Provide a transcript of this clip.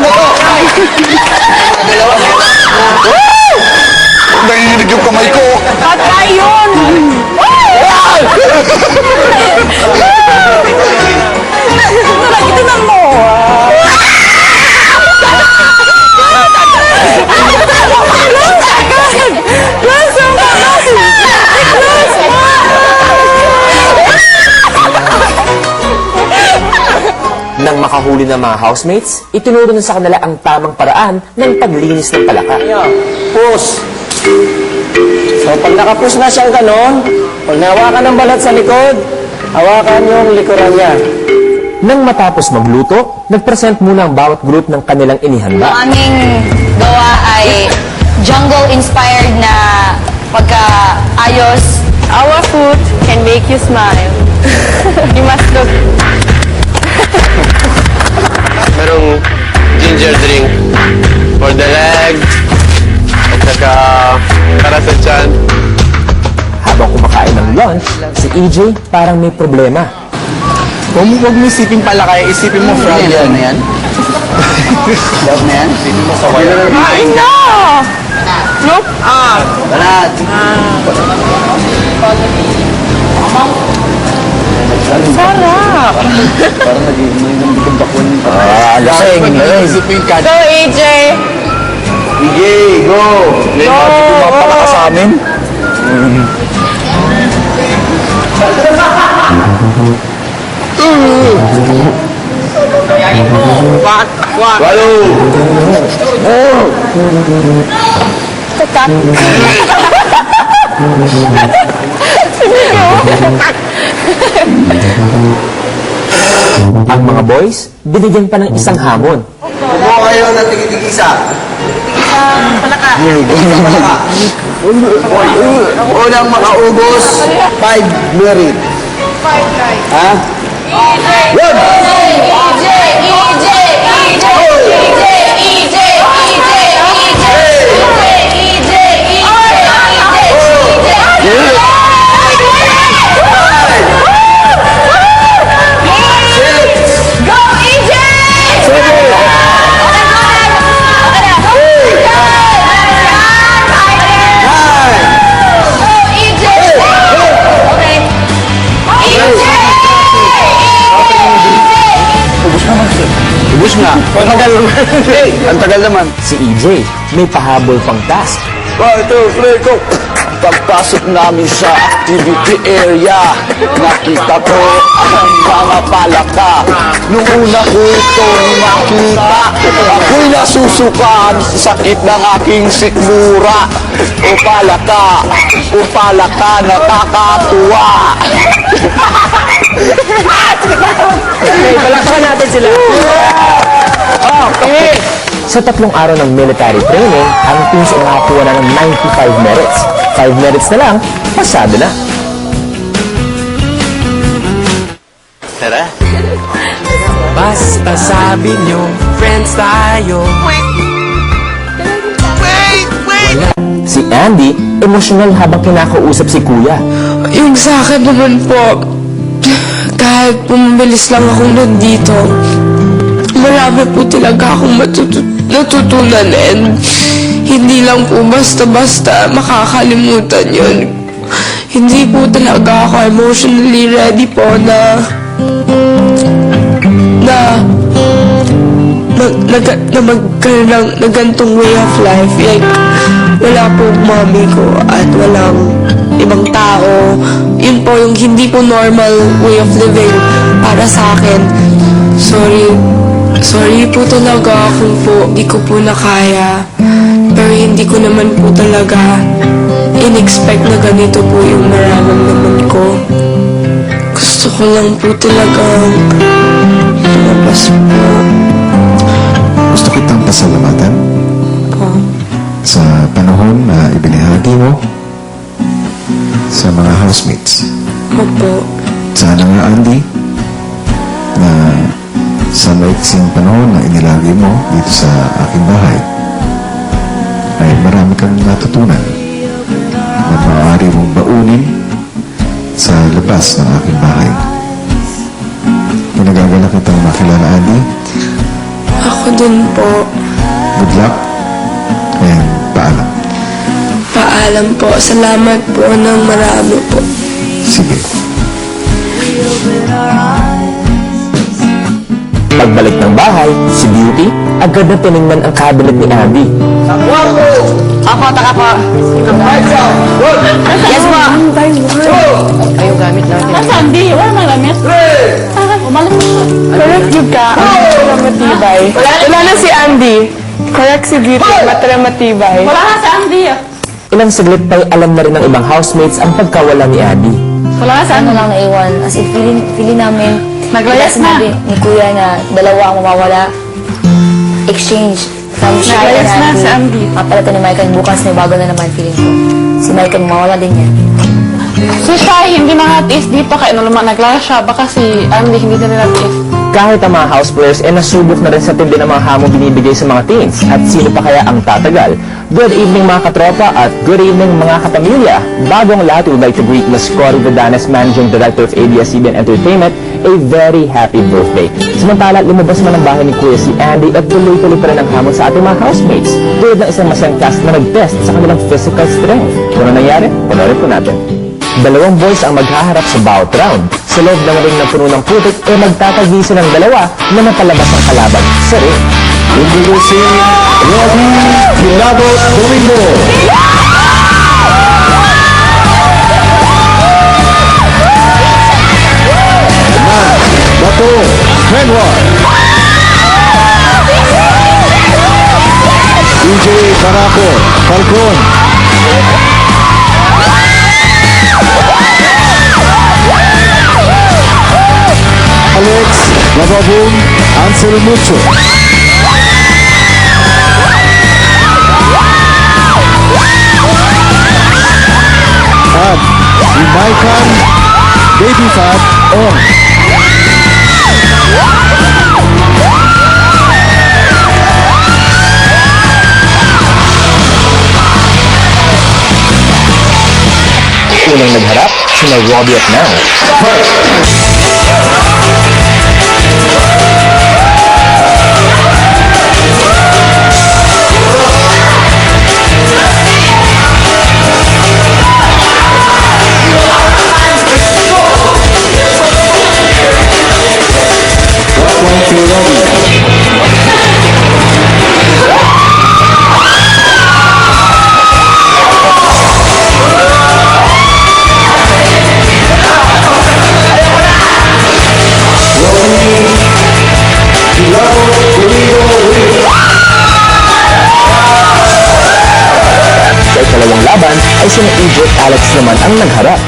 Ano to? Nanginginig yung kamay ko. Patay yun! Tingnan mo! Nang makahuli ng mga housemates, itinuro na sa kanila ang tamang paraan ng paglinis ng palaka. Push. So, pag nakapus na siyang ganon, pag nahawakan ng balat sa likod, hawakan yung likuran niya. Nang matapos magluto, nagpresent muna ang bawat group ng kanilang inihanda. Ang aming gawa ay jungle-inspired na pagkaayos. Our food can make you smile. You must look. Merong ginger drink for the leg at saka para sa tiyan. Habang kumakain ng lunch, si EJ parang may problema. Huwag mo isipin pala kaya, isipin mo frog yan. Ano yan? Love na yan? Isipin mo kawala. Ay, no! Look up! Balat! Sarap! Parang nag-inom bakwan yung lasing. Isipin ka. Go, AJ! EJ, go! Go! Pala ka sa amin. Walo! Ang mga boys, binigyan pa ng isang hamon. Kumuha kayo ng tigit-tigisa. Unang makaubos, 5 merit. 5 guys. Ha? One! Ubus na. Ang tagal naman. Si EJ, may pahabol pang task. 1, 2, 3, go! Pagpasok namin sa activity area, nakita ko ang mga palaka. Nung una ko itong makita, ako'y nasusukan sa sakit ng aking sikmura. O palaka, nakakatuwa. Okay, palakpakan natin sila. Okay. Sa 3 araw ng military training, ang teams ay nakakuha na ng 95 merits. 5 merits na lang, pasado na. Tara. Basta sabi nyo, friends tayo. Si Andy, emosyonal habang kinakausap si Kuya. Yung sa akin naman po, kahit pumabilis lang akong nandito, marami po talaga akong natutunan and hindi lang po basta-basta makakalimutan yun. Hindi po talaga ako emotionally ready po na magkaroon ng gantong way of life. Like, wala po mami ko at walang ibang tao. Yun po yung hindi po normal way of living para sa akin. Sorry po talaga kung po di ko po nakaya. Pero hindi ko naman po talaga in-expect na ganito po yung nararamdaman ko. Gusto ko lang po talagang lumabas po. Gusto kitang pasalamatan sa panahon na ibinahagi mo sa mga housemates. Opo. Sana nga, Andy, na sa maiksing panahon na inilagay mo dito sa aking bahay ay marami kang natutunan na maaari mong baunin sa labas ng aking bahay. Pinagagala kitang makilala, Andy, Ako din po. Good luck and paalam. Paalam po. Salamat po ng marami po. Sige. Pagbalik ng bahay, si Beauty agad na tinignan ang cabinet ni Andy. Ako, taka po. Yes po. Ayong gamit natin. Nasaan? Di, wala nang gamit. Umalis mo siya. Correct yun ka. Ang matibay. Wala na si Andy. Correct si Beauty. Matibay. Wala na sa Andy. Ilang saglit pa'y alam na rin ng ibang housemates ang pagkawala ni Andy. Wala na sa Ano lang naiwan. As in, feeling namin, Naglayas na. sinabi ni Kuya na dalawa ang mawawala. Exchange. From Shai Naglayas na and si Andy. Andy. Papalitan ni Michael. Bukas may bago na naman feeling ko. Si Michael mawawala din yan. Si Shai, hindi na natiis dito kaya naman naglayas siya. Baka si Andy hindi na nila natiis. Kahit ang mga house players ay nasubok na rin sa tindi ng mga hamong binibigay sa mga teens. At sino pa kaya ang tatagal? Good evening mga katropa at good evening mga kapamilya. Bago ang lahat, we would like to greet Ms. Cory Vidanes, Managing Director of ABS-CBN Entertainment, a very happy birthday. Samantala, lumabas man ang bahay ni Kuya si Andy at tuloy-tuloy pa rin ang hamon sa ating mga housemates. Tulad ng isang masangkas na nag-test sa kanilang physical strength. Kung ano nangyari, panoorin po natin. Dalawang boys ang maghaharap sa bawat round. Sa loob ng ring na puno ng putik, ay magtatagisi ng dalawa na napalabas ang kalaban sa ring. Introducing Roddy Hilabot Domingo. Bato Henry. DJ Caraco Falcon. Alex Lababun Ansel Mucho. At si Maikan Baby Fat On. Unang nagharap, sina Robbie at Mel. Point to Robbie. Sa ikalawang laban ay sina EJ at Alex naman ang nagharap.